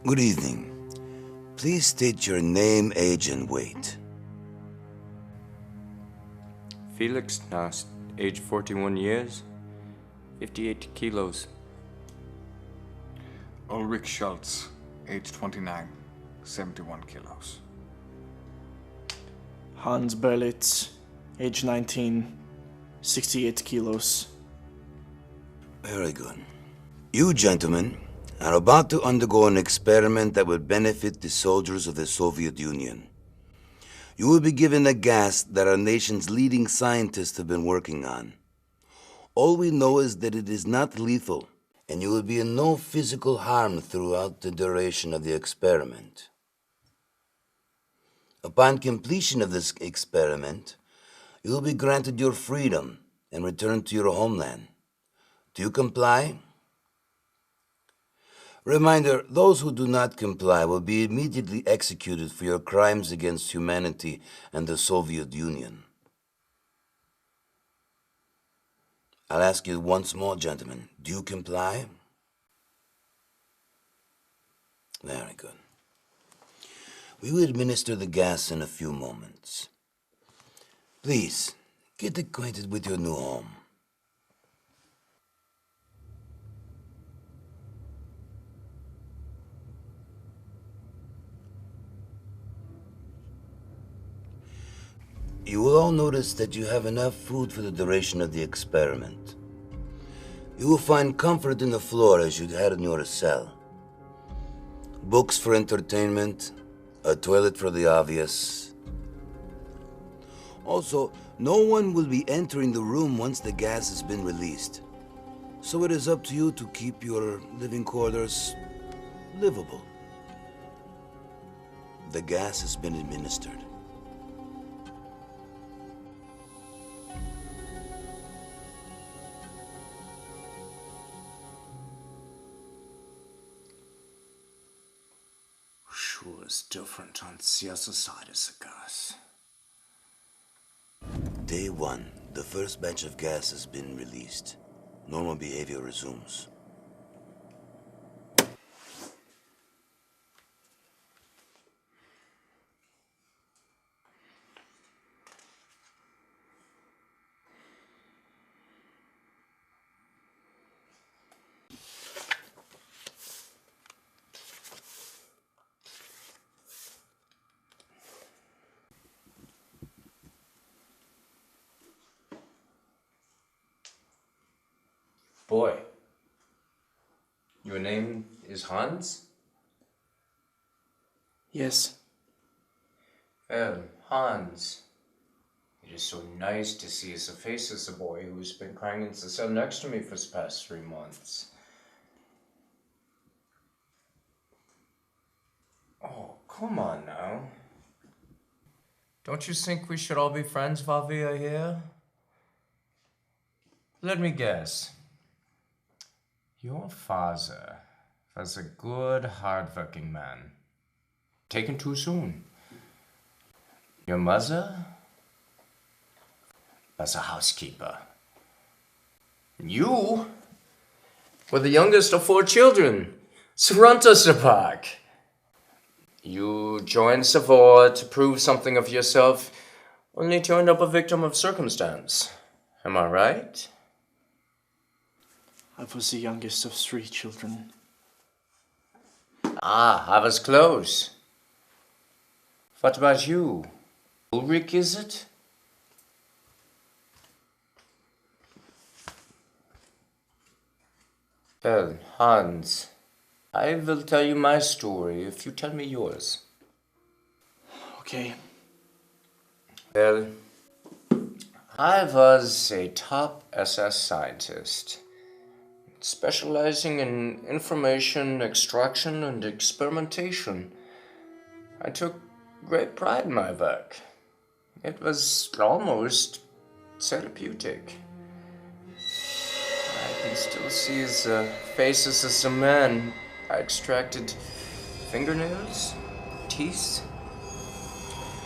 Good evening. Please state your name, age, and weight. Felix Nast, age 41 years, 58 kilos. Ulrich Schultz, age 29, 71 kilos. Hans Berlitz, age 19, 68 kilos. Very good. You gentlemen are about to undergo an experiment that will benefit the soldiers of the Soviet Union. You will be given a gas that our nation's leading scientists have been working on. All we know is that it is not lethal, and you will be in no physical harm throughout the duration of the experiment. Upon completion of this experiment, you will be granted your freedom and returned to your homeland. Do you comply? Reminder, those who do not comply will be immediately executed for your crimes against humanity and the Soviet Union. I'll ask you once more, gentlemen. Do you comply? Very good. We will administer the gas in a few moments. Please, get acquainted with your new home. You will all notice that you have enough food for the duration of the experiment. You will find comfort in the floor as you had in your cell. Books for entertainment, a toilet for the obvious. Also, no one will be entering the room once the gas has been released. So it is up to you to keep your living quarters livable. The gas has been administered. Sure is different on the other side of the gas. Day 1, the first batch of gas has been released. Normal behavior resumes. Boy, your name is Hans? Yes. Well, Hans, it is so nice to see the face of the boy who's been crying in the cell next to me for the past 3 months. Oh, come on now. Don't you think we should all be friends while we are here? Let me guess. Your father was a good, hard-working man. Taken too soon. Your mother was a housekeeper. And you were the youngest of 4 children. Sarantasapak. You joined the war to prove something of yourself, only to end up a victim of circumstance. Am I right? I was the youngest of 3 children. Ah, I was close. What about you? Ulrich, is it? Well, Hans, I will tell you my story if you tell me yours. Okay. Well, I was a top SS scientist, specializing in information extraction and experimentation. I took great pride in my work. It was almost therapeutic. I can still see the faces of the men. I extracted fingernails, teeth.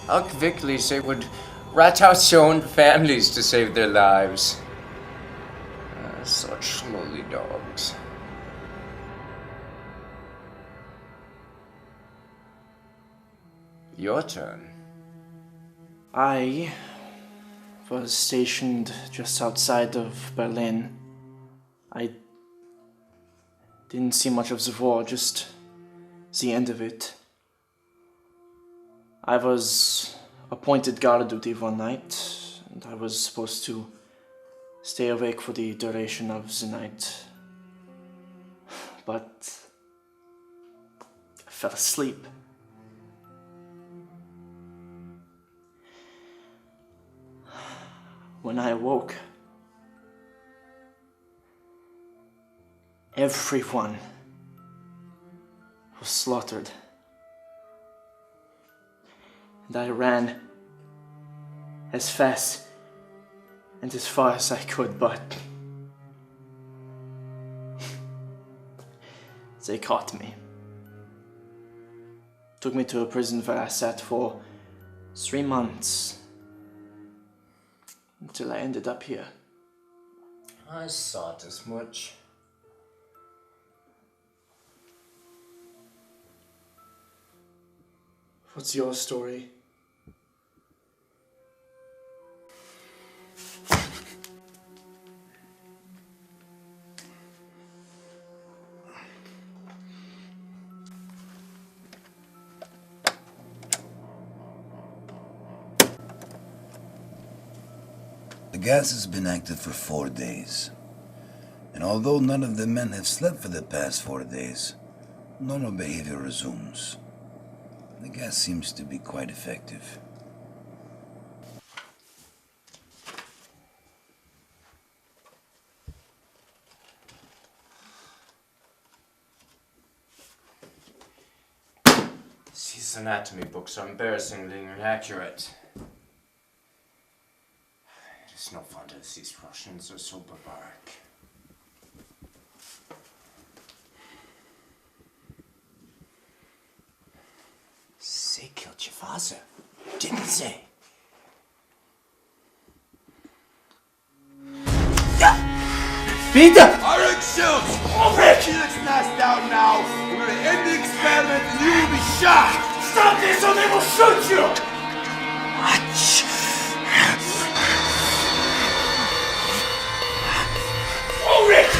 How quickly they would rat out their own families to save their lives. Such lowly dogs. Your turn. I was stationed just outside of Berlin. I didn't see much of the war, just the end of it. I was appointed guard duty one night, and I was supposed to stay awake for the duration of the night. But I fell asleep. When I awoke, everyone was slaughtered. And I ran as fast and as far as I could, but they caught me. Took me to a prison where I sat for 3 months until I ended up here. I thought as much. What's your story? The gas has been active for 4 days. And although none of the men have slept for the past 4 days, normal behavior resumes. The gas seems to be quite effective. These anatomy books are embarrassingly inaccurate. It's no wonder these Russians are so barbaric. They killed your father, didn't they? Peter! Eric Schultz! Ulrich! Felix passed out now. We're gonna end the experiment and you will be shot! Stop this or they will shoot you! Ulrich!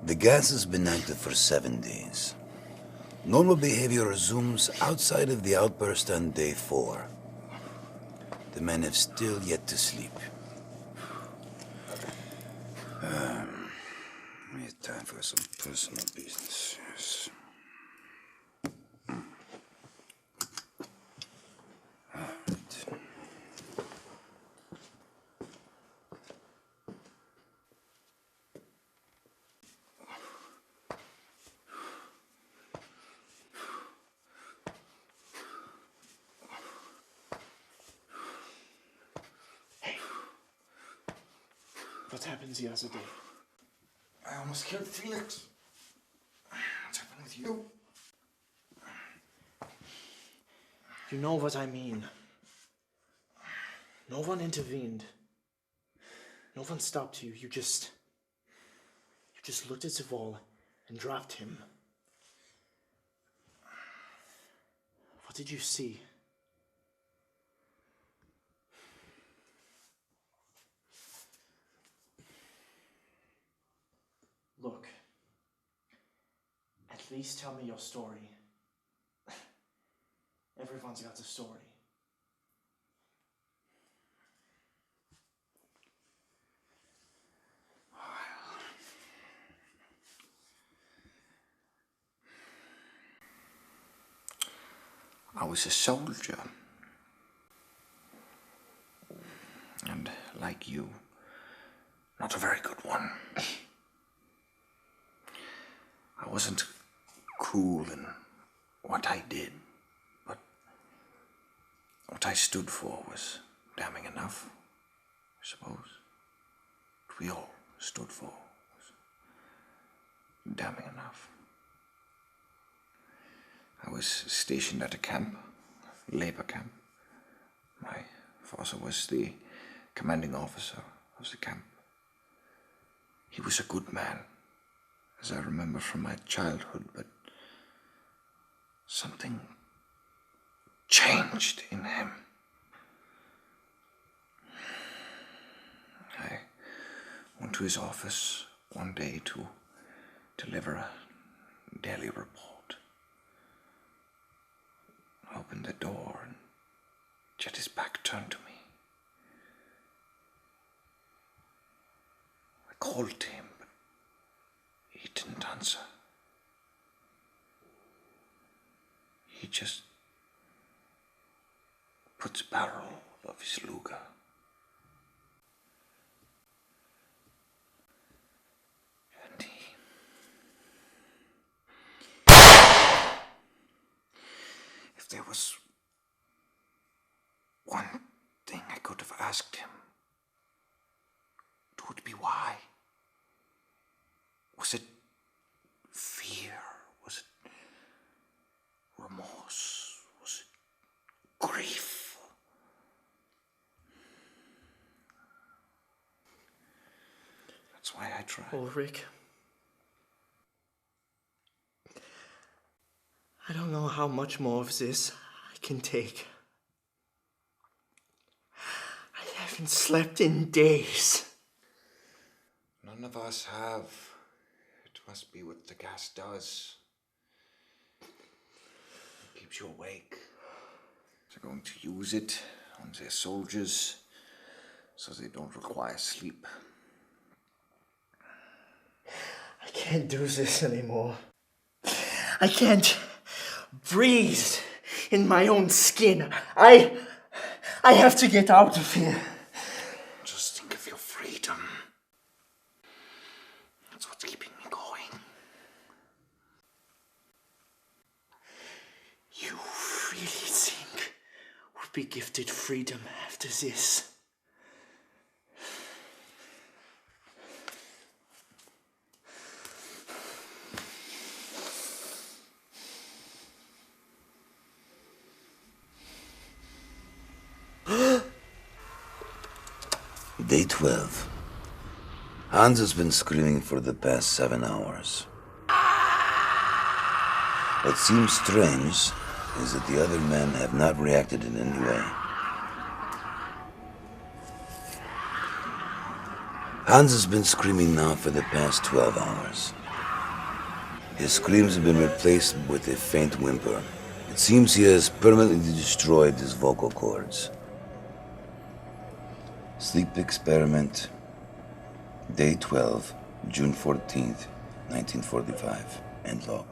The gas has been active for 7 days. Normal behavior resumes outside of the outburst on day 4. The men have still yet to sleep. It's time for some personal business. Yes. What happened the other day? I almost killed Felix. What's happened with you? You know what I mean. No one intervened. No one stopped you. You just looked at the wall and dropped him. What did you see? Look, at least tell me your story. Everyone's got a story. I was a soldier. And like you, not a very good one. I wasn't cruel in what I did, but what I stood for was damning enough, I suppose. What we all stood for was damning enough. I was stationed at a camp, a labor camp. My father was the commanding officer of the camp. He was a good man, as I remember from my childhood, but something changed in him. I went to his office one day to deliver a daily report. I opened the door and yet his back turned to me. I called to him, but he didn't answer. He just put the barrel of his Luger. And if there was one thing I could have asked him, it would be why. Was it fear? Was it remorse? Was it grief? That's why I tried. Ulrich, I don't know how much more of this I can take. I haven't slept in days. None of us have. It must be what the gas does. It keeps you awake. They're going to use it on their soldiers so they don't require sleep. I can't do this anymore. I can't breathe in my own skin. I have to get out of here. Just think of your freedom. That's what's keeping me going. You really think we'll be gifted freedom after this? Day 12. Hans has been screaming for the past 7 hours. What seems strange is that the other men have not reacted in any way. Hans has been screaming now for the past 12 hours. His screams have been replaced with a faint whimper. It seems he has permanently destroyed his vocal cords. Sleep experiment, day 12, June 14th, 1945, end log.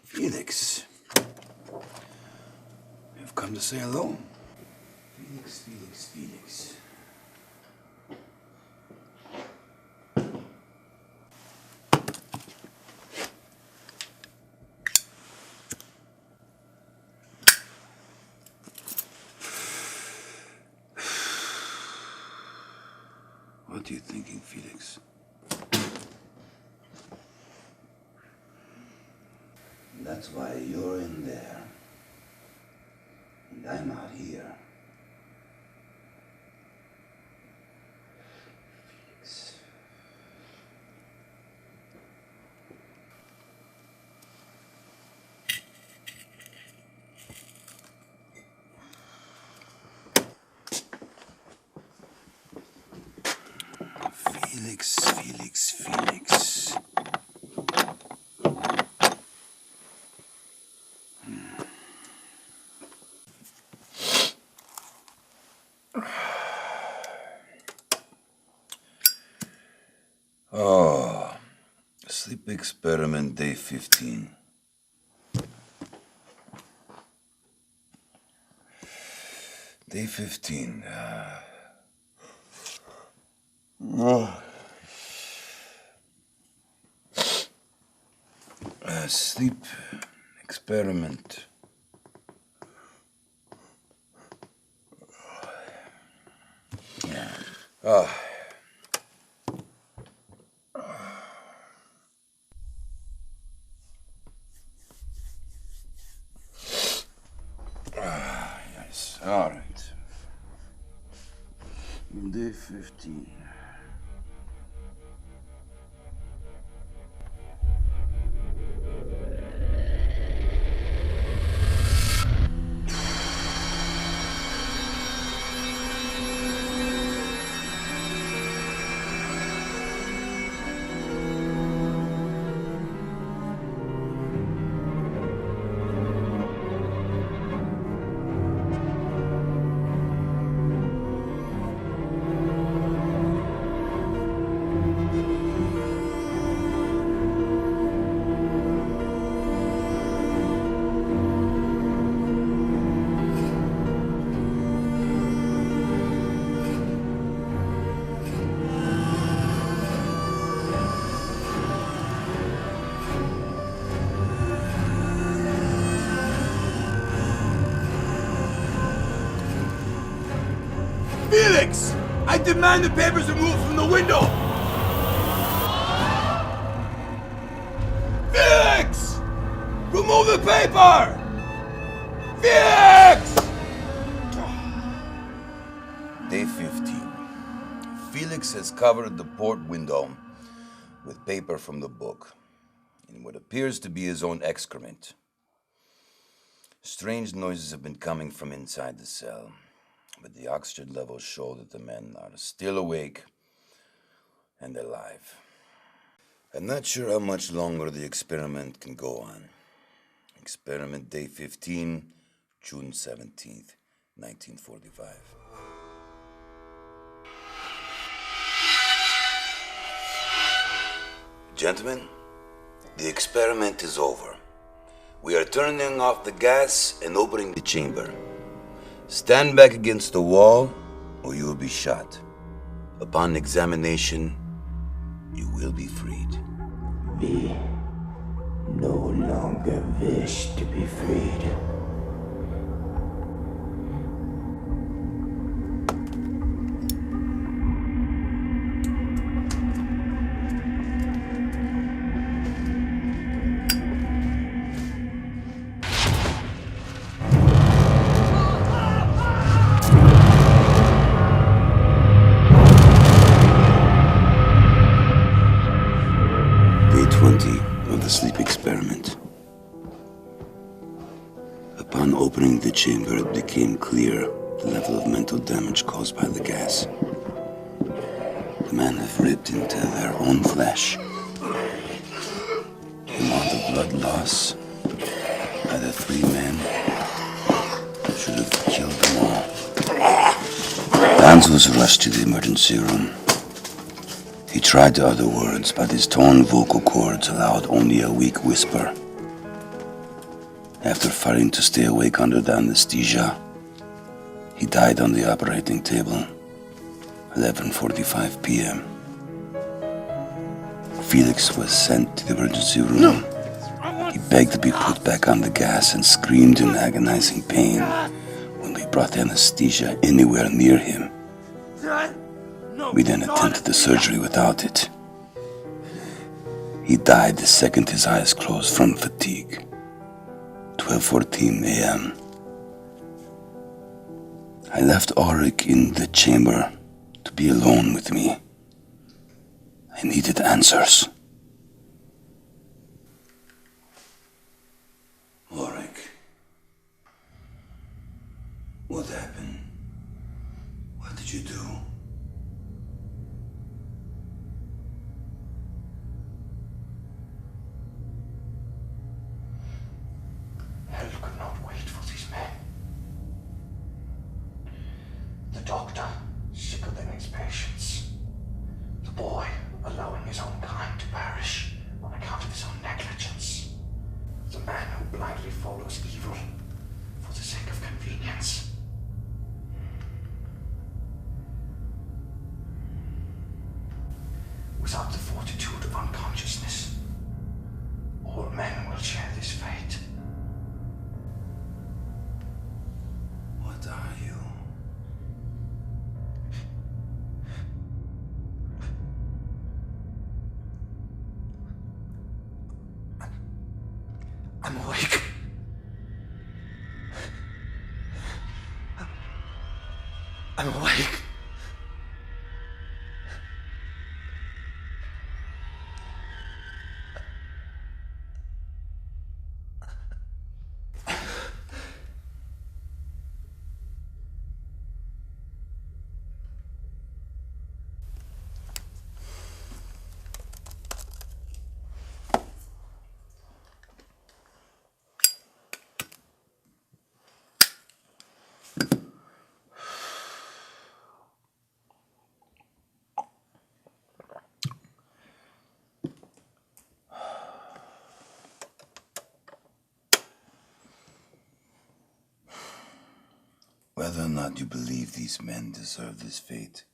Felix. You've come to say hello? Felix. What are you thinking, Felix? That's why you're in there. And I'm out here. Felix. Felix. Oh, sleep experiment day 15. Day 15. Sleep experiment. Yes, all right. Day 15. Felix! I demand the papers removed from the window! Felix! Remove the paper! Felix! Day 15. Felix has covered the port window with paper from the book in what appears to be his own excrement. Strange noises have been coming from inside the cell, but the oxygen levels show that the men are still awake and alive. I'm not sure how much longer the experiment can go on. Experiment day 15, June 17th, 1945. Gentlemen, the experiment is over. We are turning off the gas and opening the chamber. Stand back against the wall, or you will be shot. Upon examination, you will be freed. We no longer wish to be freed. Day 20 of the sleep experiment. Upon opening the chamber, it became clear the level of mental damage caused by the gas. The men have ripped into their own flesh. The amount of blood loss by the three men should have killed them all. Hans was rushed to the emergency room. He tried to utter words, but his torn vocal cords allowed only a weak whisper. After fighting to stay awake under the anesthesia, he died on the operating table, 11:45 p.m. Felix was sent to the emergency room. He begged to be put back on the gas and screamed in agonizing pain when we brought the anesthesia anywhere near him. We then attempted the surgery without it. He died the second his eyes closed from fatigue. 12:14 a.m. I left Ulrich in the chamber to be alone with me. I needed answers. Ulrich, what happened? What did you do? Hell could not wait for these men. The doctor, sicker than his patients. The boy, allowing his own kind to pass. Without the fortitude of unconsciousness, all men will share this fate. What are you? I'm awake. I'm awake. Whether or not you believe these men deserve this fate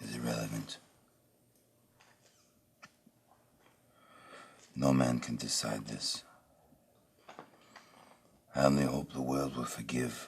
is irrelevant. No man can decide this. I only hope the world will forgive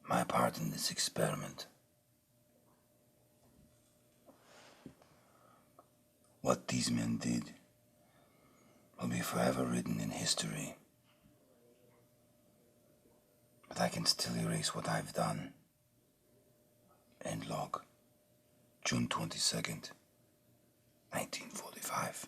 my part in this experiment. What these men did will be forever written in history. But I can still erase what I've done. End log, June 22nd, 1945.